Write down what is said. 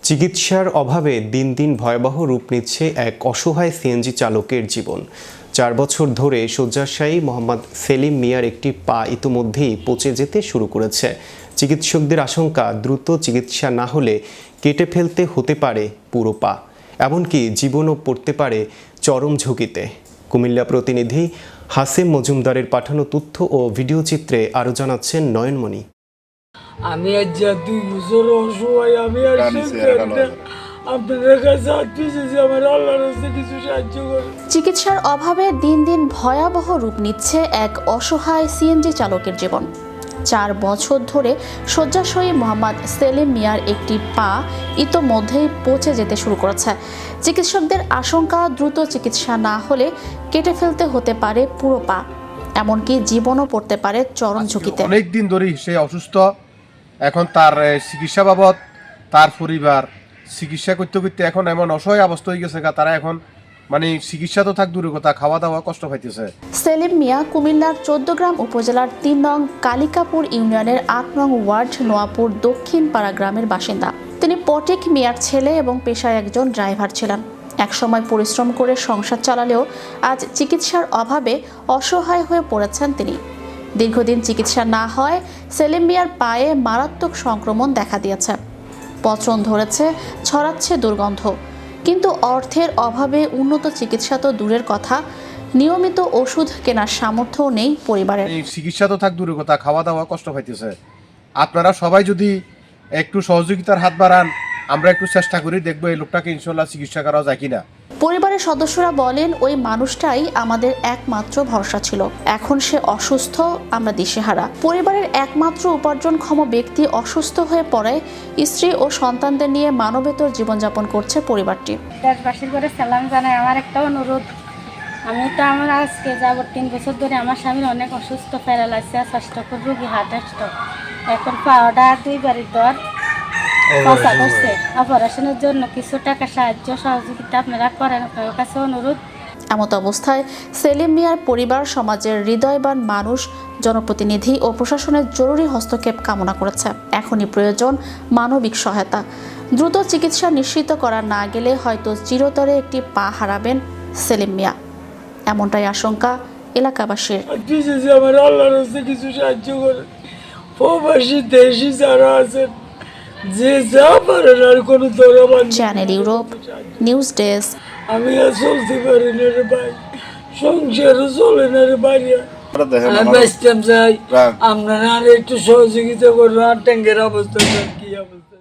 চিকিৎসার অভাবে দিন দিন ভয়াবহ রূপ নিচ্ছে এক অসহায় সিএনজি চালকের জীবন। 4 বছর ধরে শয্যাশায়ী মোহাম্মদ সেলিম মিয়ার একটি পা ইতিমধ্যেই পচে যেতে শুরু করেছে। চিকিৎসকদের আশঙ্কা, দ্রুত চিকিৎসা না হলে কেটে ফেলতে হতে পারে পুরো পা, এমনকি জীবনও পড়তে পারে চরম ঝুঁকিতে। কুমিল্লা প্রতিনিধি হাসেম মজুমদারের পাঠানো তথ্য ও ভিডিও চিত্রে আরও জানাচ্ছেন নয়নমণি। আমি আজ 2 বছর অসহায়, আমি আর আপনাদের কাছে আসতেছি, আমার আল্লাহর কাছে কিছু সাহায্য করুন। চিকিৎসার অভাবে দিন দিন ভয়াবহ রূপ নিচ্ছে এক অসহায় সিএনজি চালকের জীবন। 4 বছর ধরে শয্যাশায়ী মোহাম্মদ সেলিম মিয়ার একটি পা ইতোমধ্যেই পচে যেতে শুরু করেছে। চিকিৎসকদের আশঙ্কা, দ্রুত চিকিৎসা না হলে কেটে ফেলতে হতে পারে পুরো পা, এমনকি জীবনও পড়তে পারে চরম ঝুঁকিতে। অনেকদিন ধরেই সে অসুস্থ। এখন তার চিকিৎসা বাবদ তার পরিবার চিকিৎসা করতে করতে এখন এমন অসহায় অবস্থা হয়ে গেছে, তারা এখন চিকিৎসা তো থাক দূরের কথা, খাওয়া দাওয়া কষ্ট পাইতেছে। সেলিম মিয়া কুমিল্লার 14 উপজেলার 3 নং কালিকাপুর ইউনিয়নের 8 নং ওয়ার্ড নোয়াপুর দক্ষিণ পাড়া গ্রামের বাসিন্দা। তিনি পটিক মিয়ার ছেলে এবং পেশায় একজন ড্রাইভার ছিলেন। একসময় পরিশ্রম করে সংসার চালালেও আজ চিকিৎসার অভাবে অসহায় হয়ে পড়েছেন তিনি। দীর্ঘদিন চিকিৎসা না হয় সেলিম মিয়ার পায়ে মারাত্মক সংক্রমণ দেখা দিয়েছে, পচন ধরেছে, ছড়াচ্ছে দুর্গন্ধ। কিন্তু অর্থের অভাবে উন্নত চিকিৎসা তো দূরের কথা, নিয়মিত ওষুধ কেনার সামর্থ্যও নেই পরিবারের। চিকিৎসা তো থাক দূরের কথা, খাওয়া দাওয়া কষ্ট পাইতেছে। আপনারা সবাই যদি একটু সহযোগিতার হাত বাড়ান, আমরা একটু চেষ্টা করি, দেখবো এই লোকটাকে ইনশাল্লাহ চিকিৎসা করা যায় কিনা। পরিবারের সদস্যরা বলেন, ওই মানুষটাই আমাদের একমাত্র ভরসা ছিল। এখন সে অসুস্থ, আমরা দিশেহারা। পরিবারের একমাত্র উপার্জনক্ষম ব্যক্তি অসুস্থ হয়ে পড়ায় স্ত্রী ও সন্তানদের নিয়ে মানবেতর জীবনযাপন করছে পরিবারটি। দেশবাসীর করে সালাম জানাই। আমার একটা অনুরোধ, আমার আজকে যাব 3 বছর ধরে আমার স্বামীর অনেক অসুস্থ, প্যারালাইসিস, স্ট্রোকের রোগী, হার্ট স্ট্রোক। এখন পাওয়াটা 2 বারের দর পয়সা করছে। অপারেশনের জন্য কিছু টাকা সাহায্য সহযোগিতা আপনারা করেন, আপনার কাছে অনুরোধ। এমত অবস্থায় সেলিম মিয়ার পরিবার সমাজের হৃদয়বান মানুষ, জনপ্রতিনিধি ও প্রশাসনের জরুরি হস্তক্ষেপ কামনা করেছে। এখনই প্রয়োজন মানবিক সহায়তা। দ্রুত চিকিৎসা নিশ্চিত করা না গেলে হয়তো চিরতরে একটি পা হারাবেন সেলিম মিয়া, এমনটাই আশঙ্কা এলাকাবাসীর। আমার আল্লাহর কাছে কিছু সাহায্য করেন। প্রবাসী দেশি যারা আছেন, যে যা পারেন, আর কোনো দরবার। Channel Europe news desk. আমি আর চলতে পারি না রে ভাই, সংসারও চলে না রে ভাই। চাই আপনারা আর একটু সহযোগিতা করবেন। আর ট্যাঙ্কের অবস্থা কি অবস্থা।